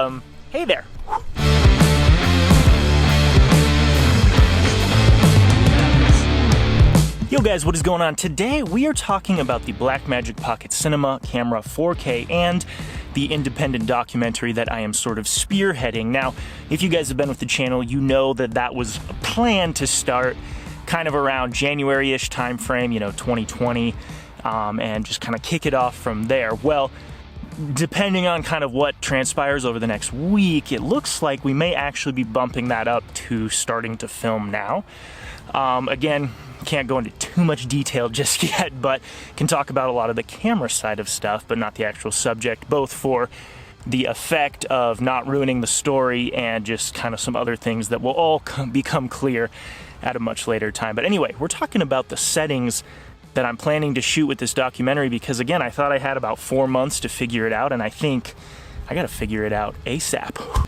So, hey there. Yo guys, what is going on? Today we are talking about the Blackmagic Pocket Cinema Camera 4K and the independent documentary that I am sort of spearheading. Now, if you guys have been with the channel, you know that that was a plan to start kind of around January-ish time frame, 2020, and just kind of kick it off from there. Well, depending on kind of what transpires over the next week, it looks like we may actually be bumping that up to starting to film now. Again, can't go into too much detail just yet, but can talk about a lot of the camera side of stuff, but not the actual subject, both for the effect of not ruining the story and just kind of some other things that will all become clear at a much later time. But anyway, we're talking about the settings that I'm planning to shoot with this documentary because, again, I thought I had about 4 months to figure it out, and I think I gotta figure it out ASAP.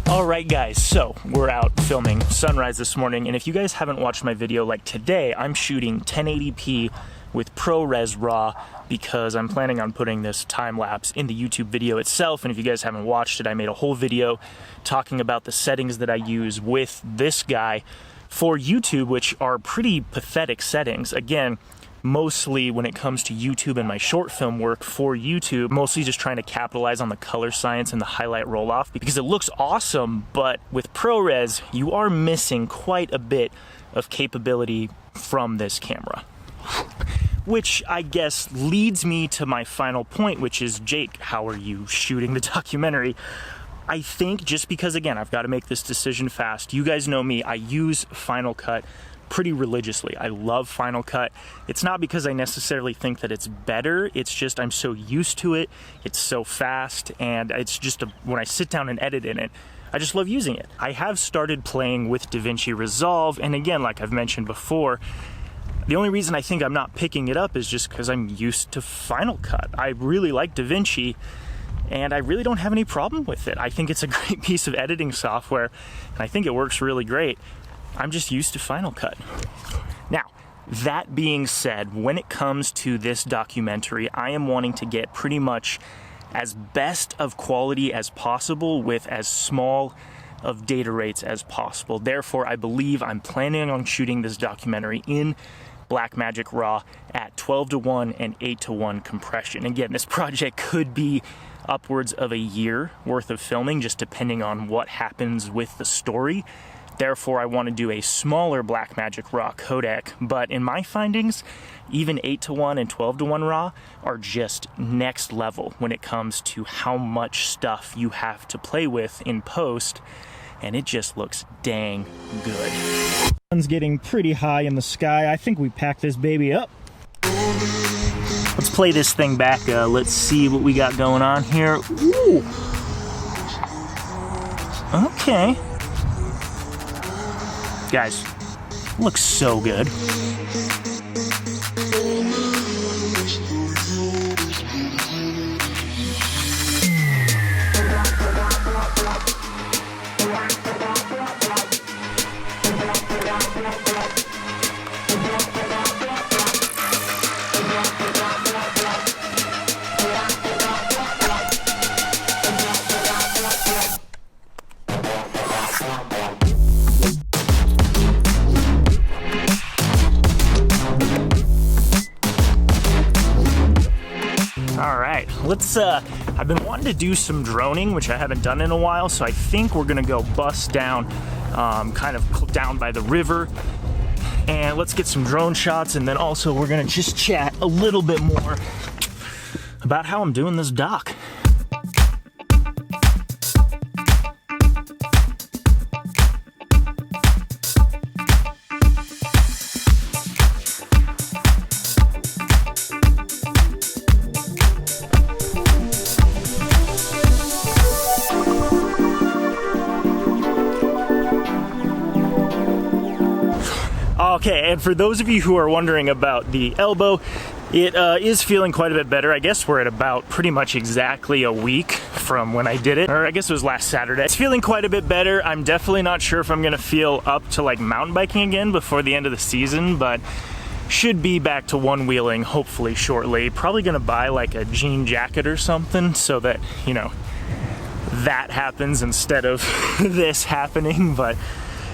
Alright guys, so we're out filming sunrise this morning, and if you guys haven't watched my video, like today, I'm shooting 1080p with ProRes RAW because I'm planning on putting this time-lapse in the YouTube video itself, and if you guys haven't watched it, I made a whole video talking about the settings that I use with this guy for YouTube, which are pretty pathetic settings. Again, mostly when it comes to YouTube and my short film work for YouTube, mostly just trying to capitalize on the color science and the highlight roll-off because it looks awesome, but with ProRes, you are missing quite a bit of capability from this camera. Which I guess leads me to my final point, which is, Jake, how are you shooting the documentary? I think just because, again, I've got to make this decision fast. You guys know me, I use Final Cut pretty religiously. I love Final Cut. It's not because I necessarily think that it's better, it's just I'm so used to it, it's so fast, and it's just when I sit down and edit in it, I just love using it. I have started playing with DaVinci Resolve, and again, like I've mentioned before, the only reason I think I'm not picking it up is just because I'm used to Final Cut. I really like DaVinci, and I really don't have any problem with it. I think it's a great piece of editing software, and I think it works really great. I'm just used to Final Cut. Now, that being said, when it comes to this documentary, I am wanting to get pretty much as best of quality as possible with as small of data rates as possible. Therefore, I believe I'm planning on shooting this documentary in Blackmagic RAW at 12:1 and 8:1 compression. Again, this project could be upwards of a year worth of filming, just depending on what happens with the story. Therefore, I want to do a smaller Blackmagic RAW codec, but in my findings, even 8:1 and 12:1 RAW are just next level when it comes to how much stuff you have to play with in post, and it just looks dang good. Sun's getting pretty high in the sky. I think we packed this baby up. Let's play this thing back. Let's see what we got going on here. Ooh. Okay. Guys, looks so good. I've been wanting to do some droning, which I haven't done in a while, so I think we're gonna go bust down, kind of down by the river, and let's get some drone shots, and then also we're gonna just chat a little bit more about how I'm doing this doc. Okay, and for those of you who are wondering about the elbow, It is feeling quite a bit better. I guess we're at about pretty much exactly a week from when I did it, or I guess it was last Saturday. It's feeling quite a bit better. I'm definitely not sure if I'm gonna feel up to like mountain biking again before the end of the season, but should be back to one-wheeling hopefully shortly. Probably gonna buy like a jean jacket or something so that, you know, that happens instead of this happening. But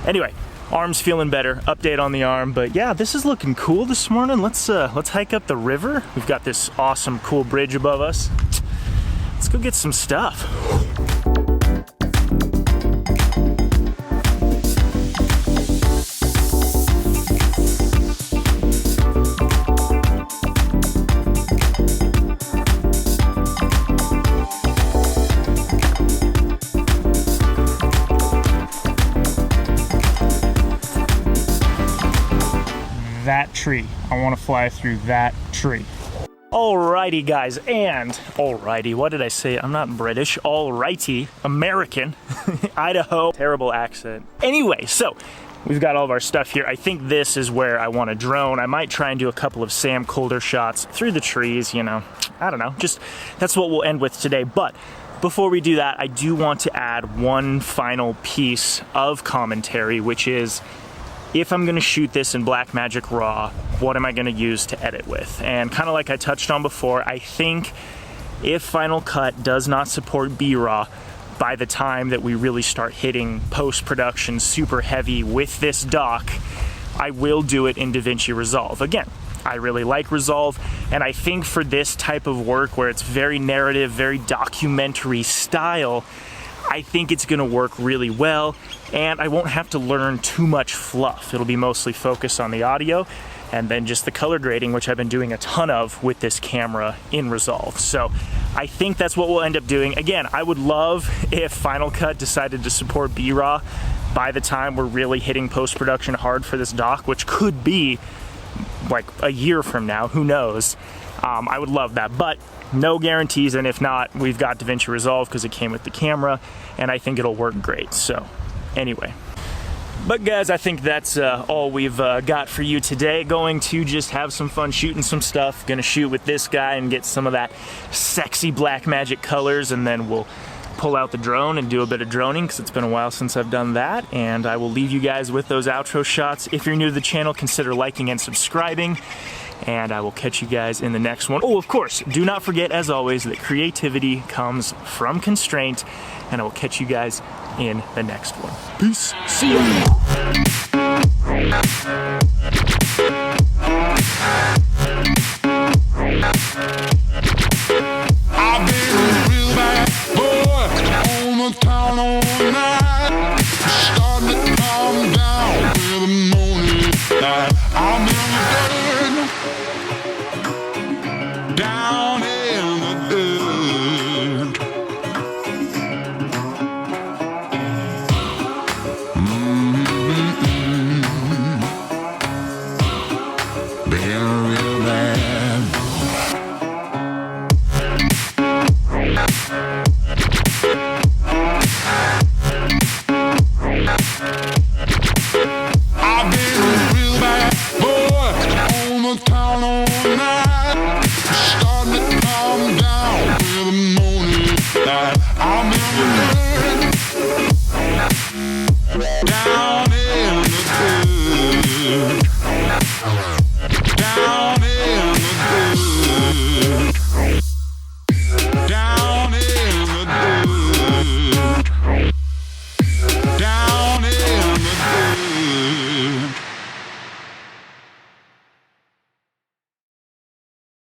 anyway, arm's feeling better. Update on the arm. But yeah, this is looking cool this morning. Let's hike up the river. We've got this awesome cool bridge above us. Let's go get some stuff. That tree. I want to fly through that tree. Alrighty guys, and alrighty, what did I say? I'm not British. Alrighty, American, Idaho. Terrible accent. Anyway, so we've got all of our stuff here. I think this is where I want to drone. I might try and do a couple of Sam Coulter shots through the trees, you know. I don't know, just that's what we'll end with today. But before we do that, I do want to add one final piece of commentary, which is, if I'm gonna shoot this in Blackmagic RAW, what am I gonna use to edit with? And kind of like I touched on before, I think if Final Cut does not support B-RAW, by the time that we really start hitting post-production super heavy with this dock, I will do it in DaVinci Resolve. Again, I really like Resolve, and I think for this type of work where it's very narrative, very documentary style, I think it's gonna work really well, and I won't have to learn too much fluff. It'll be mostly focused on the audio and then just the color grading, which I've been doing a ton of with this camera in Resolve. So I think that's what we'll end up doing. Again, I would love if Final Cut decided to support B-RAW by the time we're really hitting post-production hard for this dock, which could be like a year from now, who knows. I would love that, but no guarantees, and if not, we've got DaVinci Resolve because it came with the camera, and I think it'll work great. So anyway, but guys, I think that's all we've got for you today. Going to just have some fun shooting some stuff. Gonna shoot with this guy and get some of that sexy Blackmagic colors, and then we'll pull out the drone and do a bit of droning because it's been a while since I've done that. And I will leave you guys with those outro shots. If you're new to the channel, consider liking and subscribing, and I will catch you guys in the next one. Oh, of course, do not forget, as always, that creativity comes from constraint, and I will catch you guys in the next one. Peace. See you. Down in the dirt. Been real bad. I've been real bad, boy, on the town all night. Starting to calm down with the morning light.